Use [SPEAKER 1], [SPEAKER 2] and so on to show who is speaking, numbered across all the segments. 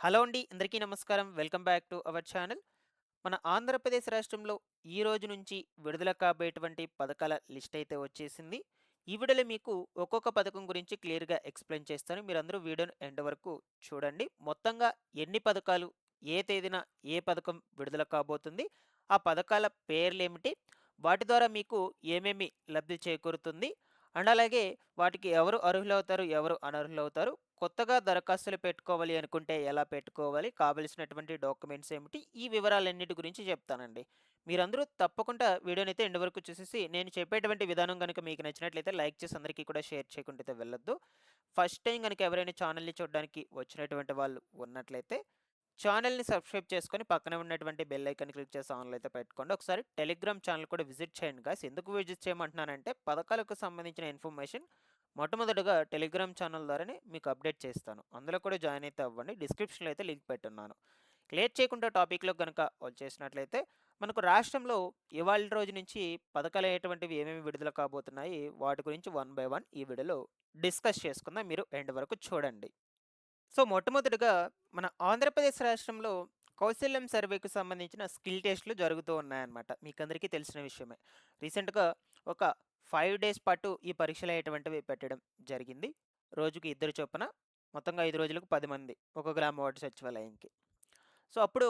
[SPEAKER 1] Hello అండి. అందరికీ నమస్కారం. Welcome back to our channel. మన ఆంధ్రప్రదేశ్ రాష్ట్రంలో ఈ రోజు నుంచి విడుదల కాబోయేటువంటి పథకాల లిస్ట్ అయితే వచ్చేసింది. ఈ వీడియోలో మీకు ఒక్కొక్క పథకం గురించి క్లియర్‌గా ఎక్స్‌ప్లెయిన్ చేస్తాను. మీరందరూ వీడియోని ఎండ్ వరకు చూడండి. మొత్తంగా ఎన్ని పథకాలు, ఏ తేదీన ఏ పథకం విడుదల కాబోతుంది, ఆ పథకాల పేర్లేమిటి, వాటి ద్వారా మీకు ఏమేమి లబ్ధి చేకూరుతుంది, అండ్ అలాగే వాటికి ఎవరు అర్హులవుతారు, ఎవరు అనర్హులవుతారు, కొత్తగా దరఖాస్తులు పెట్టుకోవాలి అనుకుంటే ఎలా పెట్టుకోవాలి, కావలసినటువంటి డాక్యుమెంట్స్ ఏమిటి, ఈ వివరాలన్నిటి గురించి చెప్తానండి. మీరందరూ తప్పకుండా వీడియోనైతే ఎండ్ వరకు చూసేసి, నేను చెప్పేటువంటి విధానం గనుక మీకు నచ్చినట్లయితే లైక్ చేసి అందరికీ కూడా షేర్ చేయకుండా అయితే వెళ్ళొద్దు. ఫస్ట్ టైం గనుక ఎవరైనా ఛానల్‌ని చూడడానికి వచ్చినటువంటి వాళ్ళు ఉన్నట్లయితే, ఛానెల్‌ని సబ్స్క్రైబ్ చేసుకొని పక్కనే ఉన్నటువంటి బెల్ ఐకాన్ క్లిక్ చేసి ఆన్‌లో అయితే పెట్టుకోండి. ఒకసారి టెలిగ్రామ్ ఛానెల్ కూడా విజిట్ చేయండి గాయ్స్. ఎందుకు విజిట్ చేయమంటున్నానంటే పథకాలకు సంబంధించిన ఇన్ఫర్మేషన్ మొట్టమొదటగా టెలిగ్రామ్ ఛానల్ ద్వారానే మీకు అప్డేట్ చేస్తాను. అందులో కూడా జాయిన్ అయితే అవ్వండి. డిస్క్రిప్షన్‌లో అయితే లింక్ పెట్టున్నాను. లేట్ చేయకుండా టాపిక్‌లోకి గనుక వచ్చేసినట్లయితే, మనకు రాష్ట్రంలో ఇవాల్టి రోజు నుంచి పథకాలనేటువంటివి ఏమేమి విడుదల కాబోతున్నాయి, వాటి గురించి వన్ బై వన్ ఈ వీడియోలో డిస్కస్ చేసుకుందాం. మీరు ఎండ్ వరకు చూడండి. సో, మొట్టమొదటిగా మన ఆంధ్రప్రదేశ్ రాష్ట్రంలో కౌశల్యం సర్వేకి సంబంధించిన స్కిల్ టెస్ట్‌లు జరుగుతూ ఉన్నాయన్నమాట. మీకందరికీ తెలిసిన విషయమే. రీసెంట్‌గా ఒక 5 డేస్ పాటు ఈ పరీక్షలనేటువంటివి పెట్టడం జరిగింది. రోజుకి ఇద్దరు చొప్పున మొత్తంగా 5 రోజులకు 10 మంది ఒక గ్రామ వార్డు సచివాలయంకి. సో, అప్పుడు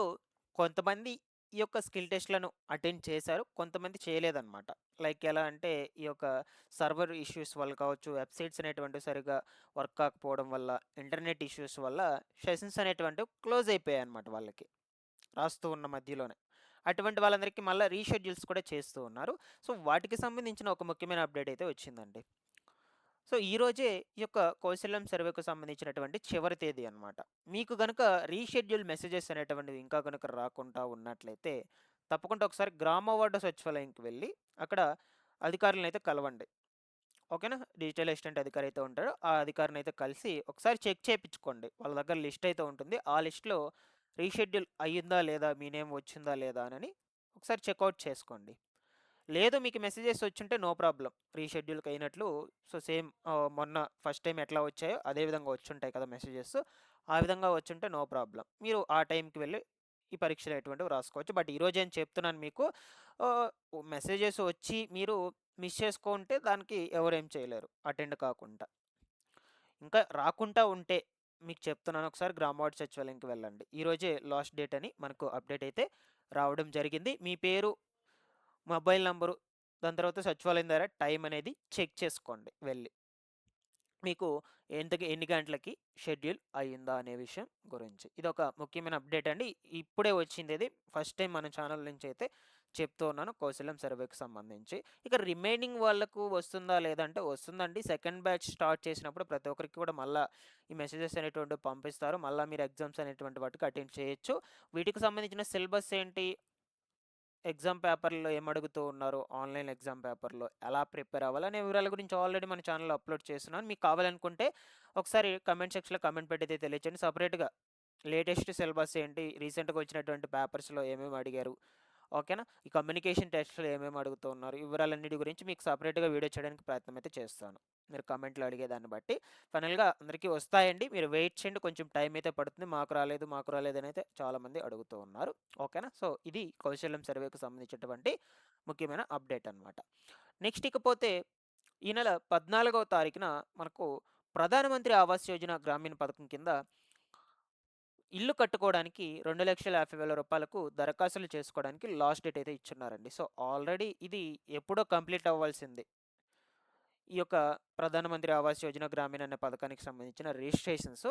[SPEAKER 1] కొంతమంది ఈ యొక్క స్కిల్ టెస్ట్‌లను అటెండ్ చేశారు. కొంతమంది చేయలేదన్నమాట. లైక్ ఎలా అంటే ఈ యొక్క సర్వర్ ఇష్యూస్ వల్ల కావచ్చు, వెబ్‌సైట్స్ అనేటువంటివి సరిగ్గా వర్క్ కాకపోవడం వల్ల, ఇంటర్నెట్ ఇష్యూస్ వల్ల సెషన్స్ అనేటువంటివి క్లోజ్ అయిపోయాయన్నమాట వాళ్ళకి. రాస్తూ ఉన్న మధ్యలోనే. అటువంటి వాళ్ళందరికీ మళ్ళా రీషెడ్యూల్స్ కూడా చేస్తూ ఉన్నారు. సో, వాటికి సంబంధించిన ఒక ముఖ్యమైన అప్డేట్ అయితే వచ్చిందండి. సో, ఈరోజే ఈ యొక్క కౌశల్యం సర్వేకు సంబంధించినటువంటి చివరి తేదీ అన్నమాట. మీకు గనుక రీషెడ్యూల్ మెసేజెస్ అనేటువంటివి ఇంకా గనుక రాకుండా ఉన్నట్లయితే, తప్పకుండా ఒకసారి గ్రామ వార్డు సచివాలయంకి వెళ్లి, అక్కడ అధికారులనైతే కలవండి. ఓకేనా? డిజిటల్ అసిస్టెంట్ అధికారి అయితే ఉంటారో, ఆ అధికారినైతే కలిసి ఒకసారి చెక్ చేపిచ్చుకోండి. వాళ్ళ దగ్గర లిస్ట్ అయితే ఉంటుంది. ఆ లిస్ట్‌లో రీషెడ్యూల్ అయ్యిందా లేదా? మీ నేమ్ వచ్చిందా లేదా? అనని ఒకసారి చెకౌట్ చేసుకోండి. లేదు మీకు మెసేజెస్ వచ్చుంటే నో ప్రాబ్లమ్. రీషెడ్యూల్‌కి అయినట్లు సో, సేమ్ మొన్న ఫస్ట్ టైమ్ ఎట్లా వచ్చాయో అదే విధంగా వచ్చుంటాయి కదా మెసేజెస్. ఆ విధంగా వచ్చుంటే నో ప్రాబ్లమ్. మీరు ఆ టైంకి వెళ్లి ఈ పరీక్షలు అనేటువంటివి రాసుకోవచ్చు. బట్ ఈరోజే అని చెప్తున్నాను మీకు. ఆహ్, మెసేజెస్ వచ్చి మీరు మిస్ చేసుకుంటే దానికి ఎవరేం చేయలేరు అటెండ్ కాకుండా. ఇంకా రాకుండా ఉంటే మీకు చెప్తున్నాను, ఒకసారి గ్రామ వార్డ్ సచివాలయంకి వెళ్ళండి. ఈరోజే లాస్ట్ డేట్ అని మనకు అప్డేట్ అయితే రావడం జరిగింది. మీ పేరు, మొబైల్ నంబరు, దాని తర్వాత సచివాలయం ద్వారా టైం అనేది చెక్ చేసుకోండి వెళ్లి. మీకు ఎన్ని గంటలకి షెడ్యూల్ అయిందా అనే విషయం గురించి. ఇదొక ముఖ్యమైన అప్డేట్ అండి. ఇప్పుడే వచ్చిందిది. ఫస్ట్ టైం మన ఛానల్ నుంచి అయితే చెప్తూ ఉన్నాను కౌశల్యం సర్వేకి సంబంధించి. ఇక రిమైనింగ్ వాళ్ళకు వస్తుందా లేదా అంటే వస్తుందండి. సెకండ్ బ్యాచ్ స్టార్ట్ చేసినప్పుడు ప్రతి ఒక్కరికి కూడా మళ్ళా ఈ మెసేజెస్ అనేటువంటివి పంపిస్తారు. మళ్ళా మీరు ఎగ్జామ్స్ అనేటువంటి వాటికి అటెండ్ చేయొచ్చు. వీటికి సంబంధించిన సిలబస్ ఏంటి? ఎగ్జామ్ పేపర్‌లో ఏమడుగుతూ ఉన్నారు, ఆన్‌లైన్ ఎగ్జామ్ పేపర్‌లో ఎలా ప్రిపేర్ అవ్వాలి అనే వివరాల గురించి ఆల్రెడీ మన ఛానెల్‌లో అప్‌లోడ్ చేస్తున్నాను. మీకు కావాలనుకుంటే ఒకసారి కామెంట్ సెక్షన్‌లో కామెంట్ పెట్టయితే తెలియచేయండి. సెపరేట్‌గా లేటెస్ట్ సిలబస్ ఏంటి, రీసెంట్‌గా వచ్చినటువంటి పేపర్స్‌లో ఏమేమి అడిగారు, ఓకేనా? ఈ కమ్యూనికేషన్ టెస్ట్‌లో ఏమేమి అడుగుతూ ఉన్నారు, ఈ వివరాలన్నిటి గురించి మీకు సెపరేట్‌గా వీడియో చేయడానికి ప్రయత్నం అయితే చేస్తాను. మీరు కామెంట్‌లో అడిగేదాన్ని బట్టి. ఫైనల్‌గా అందరికీ వస్తాయండి. మీరు వెయిట్ చేయండి. కొంచెం టైం అయితే పడుతుంది. మాకు రాలేదని అయితే చాలామంది అడుగుతూ ఉన్నారు. ఓకేనా? సో, ఇది కౌశల్యం సర్వేకి సంబంధించినటువంటి ముఖ్యమైన అప్డేట్ అనమాట. నెక్స్ట్ ఇకపోతే ఈ నెల 14వ తారీఖున మనకు ప్రధానమంత్రి ఆవాస్ యోజన గ్రామీణ పథకం కింద ఇల్లు కట్టుకోవడానికి రూ. 2,50,000 దరఖాస్తులు చేసుకోవడానికి లాస్ట్ డేట్ అయితే ఇచ్చున్నారండి. సో, ఆల్రెడీ ఇది ఎప్పుడో కంప్లీట్ అవ్వాల్సింది. ఈ యొక్క ప్రధానమంత్రి ఆవాస్ యోజన గ్రామీణ అనే పథకానికి సంబంధించిన రిజిస్ట్రేషన్స్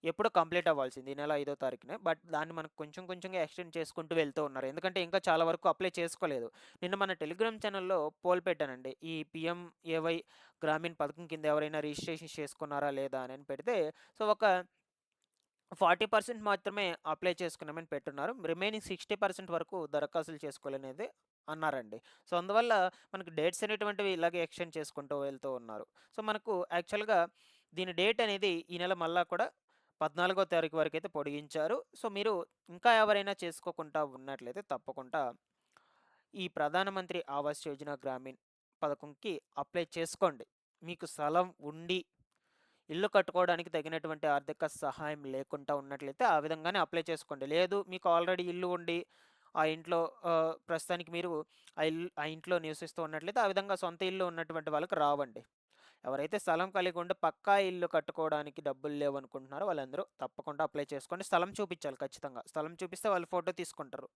[SPEAKER 1] ఎప్పుడో కంప్లీట్ అవ్వాల్సింది. ఈ నెల 5వ తారీఖునే. బట్ దాన్ని మనకు కొంచెం కొంచెంగా ఎక్స్‌టెండ్ చేసుకుంటూ వెళ్తూ ఉన్నారు. ఎందుకంటే ఇంకా చాలా వరకు అప్లై చేసుకోలేదు. నిన్న మన టెలిగ్రామ్ ఛానెల్‌లో పోల్ పెట్టానండి. ఈ పీఎంఏవై గ్రామీణ పథకం కింద ఎవరైనా రిజిస్ట్రేషన్ చేసుకున్నారా లేదా అని పెడితే సో, ఒక 40% మాత్రమే అప్లై చేసుకున్నామని పెట్టున్నారు. రిమైనింగ్ 60% వరకు దరఖాస్తులు చేసుకోవాలనేది అన్నారండి. సో, అందువల్ల మనకు డేట్స్ అనేటువంటివి ఇలాగే ఎక్స్‌టెండ్ చేసుకుంటూ వెళ్తూ ఉన్నారు. సో, మనకు యాక్చువల్‌గా దీని డేట్ అనేది ఈ నెల మళ్ళా కూడా 14వ తారీఖు వరకైతే పొడిగించారు. సో, మీరు ఇంకా ఎవరైనా చేసుకోకుండా ఉన్నట్లయితే తప్పకుండా ఈ ప్రధానమంత్రి ఆవాస్ యోజన గ్రామీణ్ పథకంకి అప్లై చేసుకోండి. మీకు స్థలం ఉండి ఇల్లు కట్టుకోవడానికి తగినటువంటి ఆర్థిక సహాయం లేకుండా ఉన్నట్లయితే ఆ విధంగానే అప్లై చేసుకోండి. లేదు మీకు ఆల్రెడీ ఇల్లు ఉండి ఆ ఇంట్లో ప్రస్తుతానికి మీరు ఆ ఇంట్లో నివసిస్తూ ఉన్నట్లయితే ఆ విధంగా సొంత ఇల్లు ఉన్నటువంటి వాళ్ళకి రావండి. ఎవరైతే స్థలం కలిగి ఉండి పక్కా ఇల్లు కట్టుకోవడానికి డబ్బులు లేవనుకుంటున్నారో వాళ్ళందరూ తప్పకుండా అప్లై చేసుకోండి. స్థలం చూపించాలి ఖచ్చితంగా. స్థలం చూపిస్తే వాళ్ళు ఫోటో తీసుకుంటారు.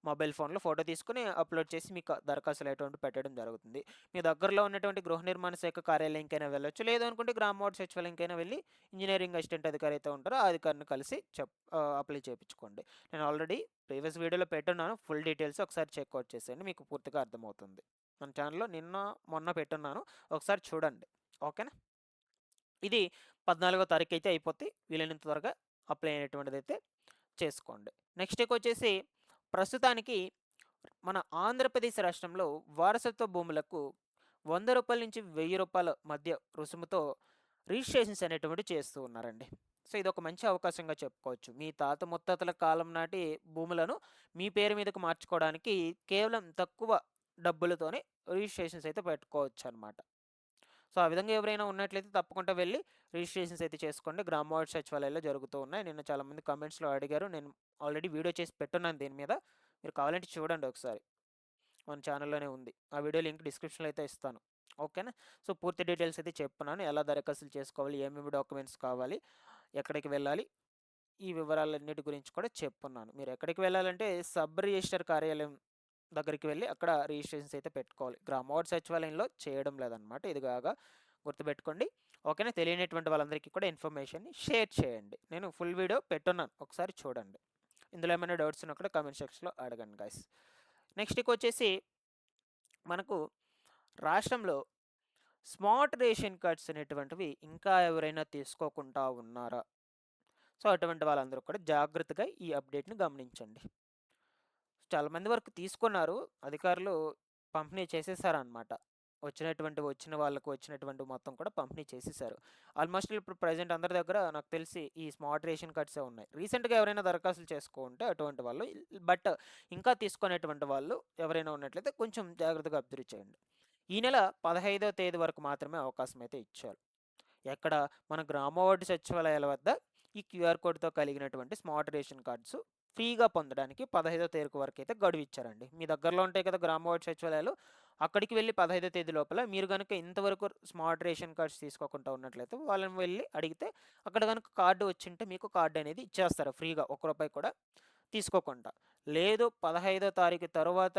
[SPEAKER 1] మొబైల్ ఫోన్‌లో ఫోటో తీసుకొని అప్‌లోడ్ చేసి మీకు దరఖాస్తులు అనేటువంటివి పెట్టడం జరుగుతుంది. మీ దగ్గరలో ఉన్నటువంటి గృహ నిర్మాణ శాఖ కార్యాలయంకైనా వెళ్ళొచ్చు. లేదు అనుకుంటే గ్రామ వార్డు సచివాలయంకైనా వెళ్ళి ఇంజినీరింగ్ అసిస్టెంట్ అధికారి అయితే ఉంటారో ఆ అధికారిని కలిసి అప్లై చేపించుకోండి. నేను ఆల్రెడీ ప్రీవియస్ వీడియోలో పెట్టున్నాను. ఫుల్ డీటెయిల్స్ ఒకసారి చెక్‌ఔట్ చేసేయండి. మీకు పూర్తిగా అర్థమవుతుంది. మన ఛానల్‌లో నిన్న, మొన్న పెట్టున్నాను. ఒకసారి చూడండి. ఓకేనా? ఇది 14వ తారీఖైతే అయిపోద్ది. వీలైనంత త్వరగా అప్లై అనేటువంటిదైతే చేసుకోండి. నెక్స్ట్ ఇకొచ్చేసి ప్రస్తుతానికి మన ఆంధ్రప్రదేశ్ రాష్ట్రంలో వారసత్వ భూములకు రూ. 100 నుంచి రూ. 1000 మధ్య రుసుముతో రిజిస్ట్రేషన్స్ అనేటువంటివి చేస్తూ ఉన్నారండి. సో ఇదొక మంచి అవకాశంగా చెప్పుకోవచ్చు. మీ తాత ముత్తాతల కాలం నాటి భూములను మీ పేరు మీదకు మార్చుకోవడానికి కేవలం తక్కువ డబ్బులతోనే రిజిస్ట్రేషన్స్ అయితే పెట్టుకోవచ్చనమాట. సో, ఆ విధంగా ఎవరైనా ఉన్నట్లయితే తప్పకుండా వెళ్ళి రిజిస్ట్రేషన్స్ అయితే చేసుకోండి. గ్రామ వార్డ్ సచివాలయాల్లో జరుగుతూ ఉన్నాయి. నిన్న చాలామంది కామెంట్స్‌లో అడిగారు. నేను ఆల్రెడీ వీడియో చేసి పెట్టున్నాను దీని మీద. మీరు కావాలంటే చూడండి ఒకసారి. మన ఛానల్‌లోనే ఉంది. ఆ వీడియో లింక్ డిస్క్రిప్షన్‌లో అయితే ఇస్తాను. ఓకేనా? సో, పూర్తి డీటెయిల్స్ అయితే చెప్పున్నాను. ఎలా దరఖాస్తులు చేసుకోవాలి, ఏమేమి డాక్యుమెంట్స్ కావాలి, ఎక్కడికి వెళ్ళాలి, ఈ వివరాలన్నిటి గురించి కూడా చెప్పున్నాను. మీరు ఎక్కడికి వెళ్ళాలంటే సబ్ రిజిస్టర్ కార్యాలయం దగ్గరికి వెళ్ళి అక్కడ రిజిస్ట్రేషన్స్ అయితే పెట్టుకోవాలి. గ్రామ వార్డ్ సచివాలయంలో చేయడం లేదనమాట. ఇది బాగా గుర్తుపెట్టుకోండి. ఓకేనా? తెలియనటువంటి వాళ్ళందరికీ కూడా ఇన్ఫర్మేషన్‌ని షేర్ చేయండి. నేను ఫుల్ వీడియో పెట్టున్నాను. ఒకసారి చూడండి. ఇందులో ఏమైనా డౌట్స్ ఉన్నా కూడా కామెంట్ సెక్షన్‌లో అడగండి గైస్. నెక్స్ట్ ఇకొచ్చేసి మనకు రాష్ట్రంలో స్మార్ట్ రేషన్ కార్డ్స్ అనేటువంటివి ఇంకా ఎవరైనా తీసుకోకుండా ఉన్నారా? సో, అటువంటి వాళ్ళందరూ కూడా జాగ్రత్తగా ఈ అప్డేట్‌ని గమనించండి. చాలామంది వరకు తీసుకున్నారు. అధికారులు పంపిణీ చేసేసారనమాట. వచ్చిన వాళ్ళకి వచ్చినటువంటివి మొత్తం కూడా పంపిణీ చేసేసారు. ఆల్మోస్ట్ ఇప్పుడు ప్రెజెంట్ అందరి దగ్గర నాకు తెలిసి ఈ స్మార్ట్ రేషన్ కార్డ్సే ఉన్నాయి. రీసెంట్‌గా ఎవరైనా దరఖాస్తులు చేసుకుంటే అటువంటి వాళ్ళు బట్ ఇంకా తీసుకునేటువంటి వాళ్ళు ఎవరైనా ఉన్నట్లయితే కొంచెం జాగ్రత్తగా అబ్జర్వ్ చేయండి. ఈ నెల 15వ తేదీ వరకు మాత్రమే అవకాశం అయితే ఇచ్చారు. ఎక్కడ మన గ్రామ వార్డు సచివాలయాల వద్ద ఈ క్యూఆర్ కోడ్‌తో కలిగినటువంటి స్మార్ట్ రేషన్ కార్డ్స్ ఫ్రీగా పొందడానికి 15వ తారీఖు వరకు అయితే గడువు ఇచ్చారండి. మీ దగ్గరలో ఉంటాయి కదా గ్రామ వార్డు సచివాలయాలు. అక్కడికి వెళ్లి 15వ తేదీ లోపల మీరు గనుక ఇంతవరకు స్మార్ట్ రేషన్ కార్డ్స్ తీసుకోకుండా ఉన్నట్లయితే వాళ్ళని వెళ్లి అడిగితే అక్కడ గనుక కార్డు వచ్చింటే మీకు కార్డు అనేది ఇచ్చేస్తారు ఫ్రీగా. రూ. 1 కూడా తీసుకోకుండా. లేదు 15వ తారీఖు తరువాత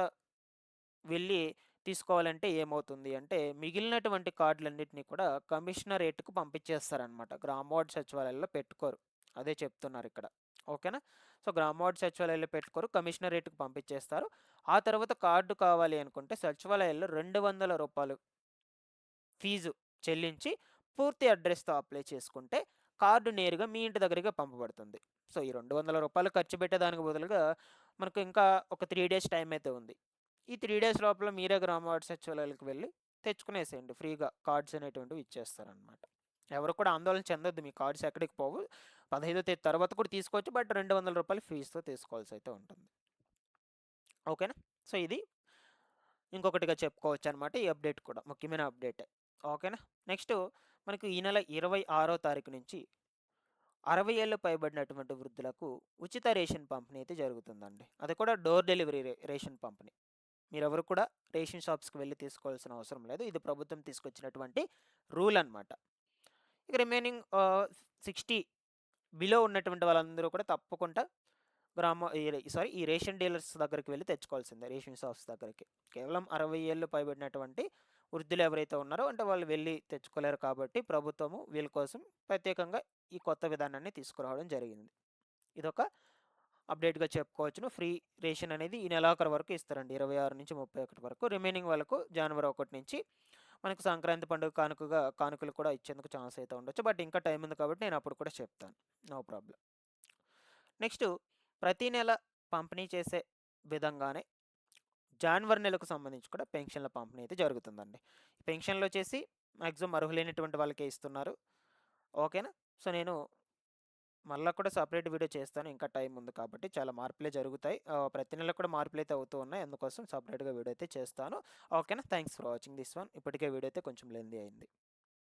[SPEAKER 1] వెళ్ళి తీసుకోవాలంటే ఏమవుతుంది అంటే, మిగిలినటువంటి కార్డులన్నిటిని కూడా కమిషనరేట్‌కు పంపించేస్తారనమాట. గ్రామ వార్డ్ సచివాలయాల్లో పెట్టుకోరు. అదే చెప్తున్నారిక్కడ. ఓకేనా? సో, గ్రామ వార్డ్ సచివాలయాల్లో పెట్టుకోరు. కమిషనరేట్‌కి పంపించేస్తారు. ఆ తర్వాత కార్డు కావాలి అనుకుంటే సచివాలయాల్లో రూ. 200 ఫీజు చెల్లించి పూర్తి అడ్రస్‌తో అప్లై చేసుకుంటే కార్డు నేరుగా మీ ఇంటి దగ్గరికి పంపబడుతుంది. సో, ఈ రూ. 200 ఖర్చు పెట్టేదానికి బదులుగా మనకు ఇంకా ఒక 3 డేస్ టైం అయితే ఉంది. ఈ 3 డేస్ లోపల మీరే గ్రామ వార్డు సచివాలయాలకు వెళ్ళి తెచ్చుకునేసేయండి. ఫ్రీగా కార్డ్స్ అనేటువంటివి ఇచ్చేస్తారనమాట. ఎవరు కూడా ఆందోళన చెందొద్దు. మీ కార్డ్స్ ఎక్కడికి పోవు. 15వ తేదీ తర్వాత కూడా తీసుకోవచ్చు. బట్ రూ. 200 ఫీజుతో తీసుకోవాల్సయితే ఉంటుంది. ఓకేనా? సో, ఇది ఇంకొకటిగా చెప్పుకోవచ్చనమాట. ఈ అప్డేట్ కూడా ముఖ్యమైన అప్డేటే. ఓకేనా? నెక్స్టు మనకు ఈ నెల 26వ తారీఖు నుంచి 60 ఏళ్లు పైబడినటువంటి వృద్ధులకు ఉచిత రేషన్ పంపిణీ అయితే జరుగుతుందండి. అది కూడా డోర్ డెలివరీ రేషన్ పంపిణీ. మీరెవరు కూడా రేషన్ షాప్స్‌కి వెళ్లి తీసుకోవాల్సిన అవసరం లేదు. ఇది ప్రభుత్వం తీసుకొచ్చినటువంటి రూల్ అనమాట. ఇక రిమైనింగ్ 60 బిలో ఉన్నటువంటి వాళ్ళందరూ కూడా తప్పకుండా ఈ రేషన్ డీలర్స్ దగ్గరికి వెళ్లి తెచ్చుకోవాల్సిందే. రేషన్ షాప్స్ దగ్గరికి. కేవలం 60 ఏళ్ళు పైబడినటువంటి వృద్ధులు ఎవరైతే ఉన్నారో అంటే వాళ్ళు వెళ్లి తెచ్చుకోలేరు కాబట్టి ప్రభుత్వము వీళ్ళ కోసం ప్రత్యేకంగా ఈ కొత్త విధానాన్ని తీసుకురావడం జరిగింది. ఇదొక అప్డేట్‌గా చెప్పుకోవచ్చును. ఫ్రీ రేషన్ అనేది ఈ నెలాఖరు వరకు ఇస్తారండి. 26-31 వరకు. రిమైనింగ్ వాళ్ళకు జనవరి 1 నుంచి మనకు సంక్రాంతి పండుగ కానుకలు కూడా ఇచ్చేందుకు ఛాన్స్ అయితే ఉండొచ్చు. బట్ ఇంకా టైం ఉంది కాబట్టి నేను అప్పుడు కూడా చెప్తాను. No problem. నెక్స్ట్ ప్రతి నెల పంపిణీ చేసే విధంగానే జాన్వరి నెలకు సంబంధించి కూడా పెన్షన్ల పంపిణీ అయితే జరుగుతుందండి. పెన్షన్లు వచ్చేసి మాక్సిమం అర్హులైనటువంటి వాళ్ళకే ఇస్తున్నారు. ఓకేనా? సో, నేను మళ్ళా కూడా సెపరేట్ వీడియో చేస్తాను. ఇంకా టైం ఉంది కాబట్టి చాలా మార్పులే జరుగుతాయి. ప్రతి నెల కూడా మార్పులైతే అవుతూ ఉన్నాయి. అందుకోసం సెపరేట్‌గా వీడియో అయితే చేస్తాను. ఓకేనా? Thanks for watching this one. ఇప్పటికే వీడియో అయితే కొంచెం లెంతీ అయింది.